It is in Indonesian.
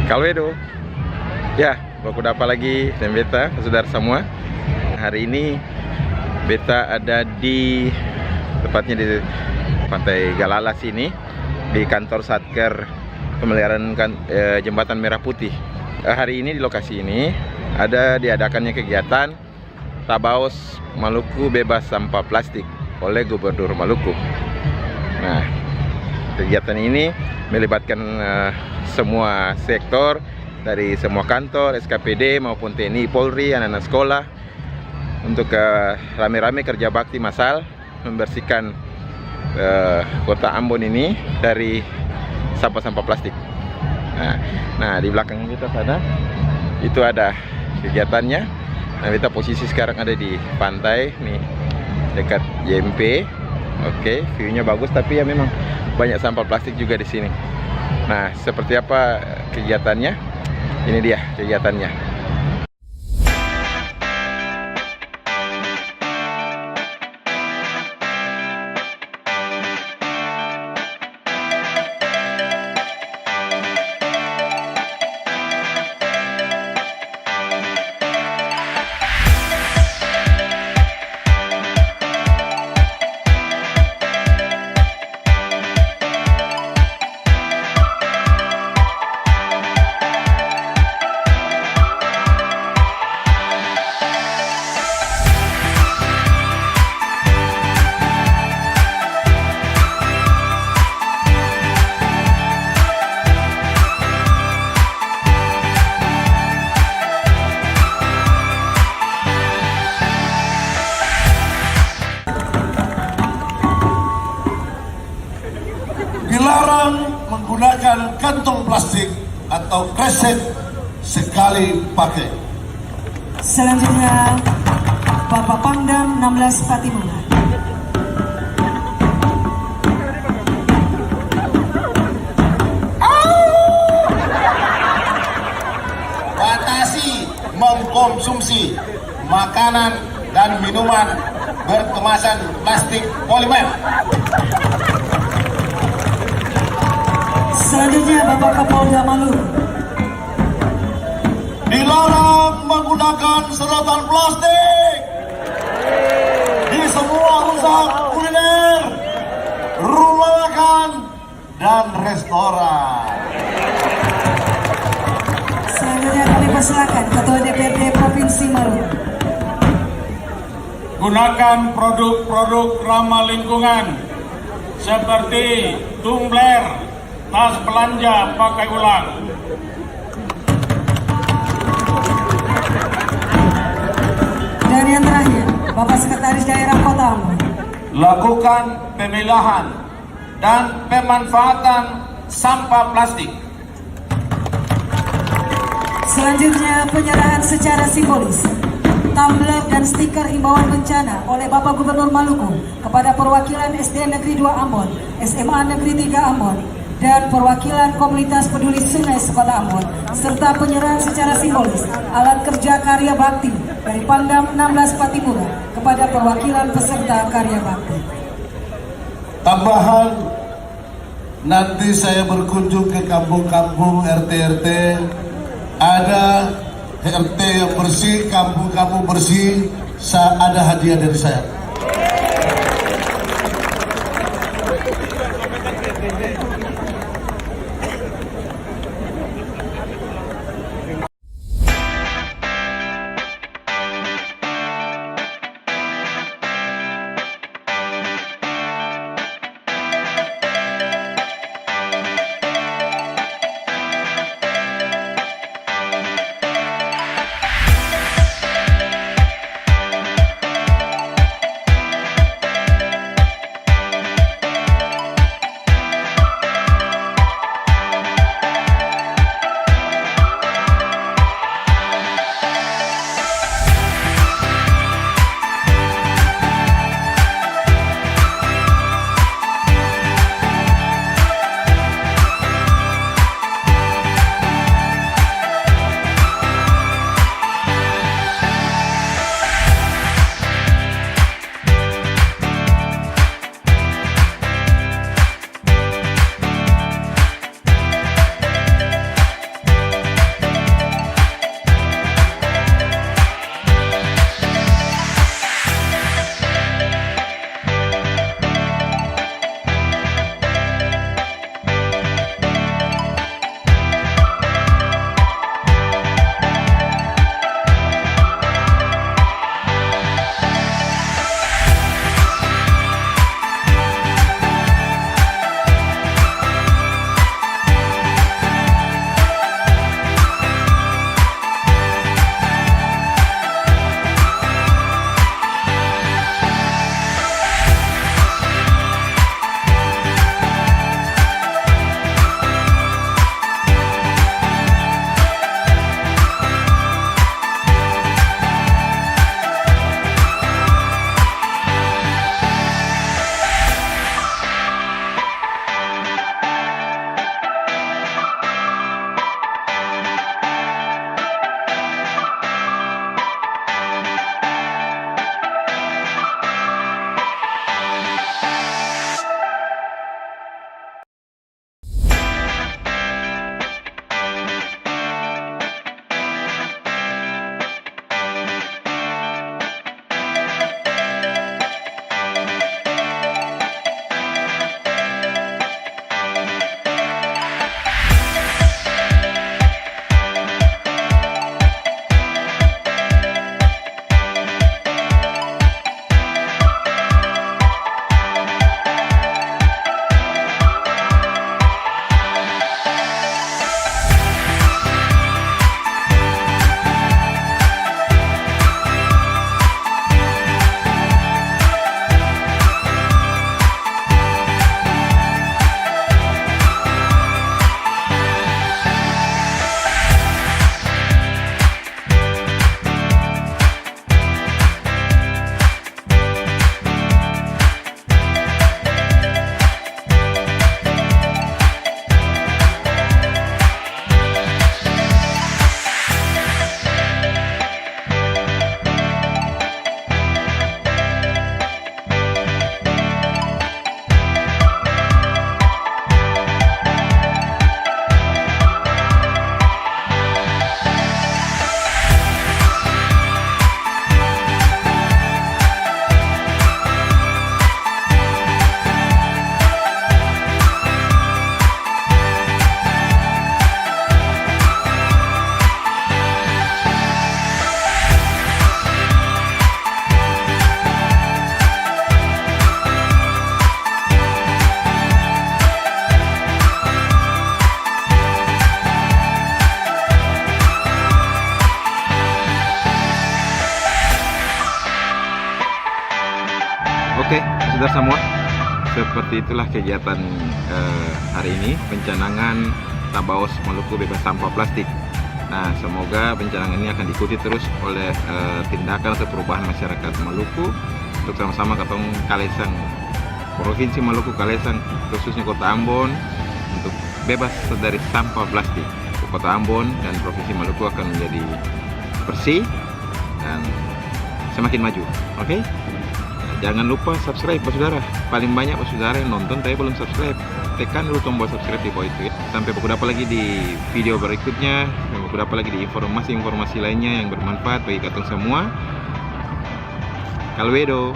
Kalwedo. Ya, baku dapat lagi dan beta, saudara semua. Hari ini beta ada di tepatnya di Pantai Galala sini, di kantor Satker Pemeliharaan Jembatan Merah Putih. Hari ini di lokasi ini diadakannya kegiatan Tabaos Maluku Bebas Sampah Plastik oleh Gubernur Maluku. Nah, kegiatan ini melibatkan semua sektor, dari semua kantor, SKPD maupun TNI, Polri, anak-anak sekolah, untuk rame-rame kerja bakti massal membersihkan kota Ambon ini dari sampah-sampah plastik. Nah, di belakang kita sana itu ada kegiatannya. Nah, kita posisi sekarang ada di pantai nih, dekat JMP. Oke, view-nya bagus, tapi ya memang banyak sampah plastik juga di sini. Nah, seperti apa kegiatannya? Ini dia kegiatannya. Dilarang menggunakan kantong plastik atau kresek sekali pakai. Selanjutnya, Bapak Pangdam 16 Patimura. Batasi mengkonsumsi makanan dan minuman berkemasan plastik polimer. Selanjutnya, Bapak Kapolda Maluku. Dilarang menggunakan sedotan plastik di semua usaha kuliner, rumah makan, dan restoran. Selanjutnya kami persilakan Ketua DPRD Provinsi Maluku. Gunakan produk-produk ramah lingkungan seperti tumbler, tas belanja pakai ulang. Dan yang terakhir, Bapak Sekretaris Daerah Kota Ambon. Lakukan pemilahan dan pemanfaatan sampah plastik. Selanjutnya, penyerahan secara simbolis tumbler dan stiker himbauan bencana oleh Bapak Gubernur Maluku kepada perwakilan SD Negeri 2 Ambon, SMA Negeri 3 Ambon, dan perwakilan komunitas peduli sungai sekota Ambon, serta penyerahan secara simbolis alat kerja karya bakti dari Pangdam 16 Patimura kepada perwakilan peserta karya bakti. Tambahan, nanti saya berkunjung ke kampung-kampung RT-RT, ada RT yang bersih, kampung-kampung bersih, ada hadiah dari saya. Oke, saudara semua, seperti itulah kegiatan hari ini, pencanangan Tabaos Maluku bebas sampah plastik. Nah, semoga pencanangan ini akan diikuti terus oleh tindakan atau perubahan masyarakat Maluku untuk sama-sama katong Kalesang, Provinsi Maluku Kalesang, khususnya Kota Ambon, untuk bebas dari sampah plastik. Kota Ambon dan Provinsi Maluku akan menjadi bersih dan semakin maju. Oke? Jangan lupa subscribe Pak Saudara. Paling banyak Pak Saudara yang nonton tapi belum subscribe. Tekan dulu tombol subscribe di bawah itu ya. Sampai berjumpa lagi di video berikutnya. Sampai berjumpa lagi di informasi-informasi lainnya yang bermanfaat bagi kita semua. Kalwedo.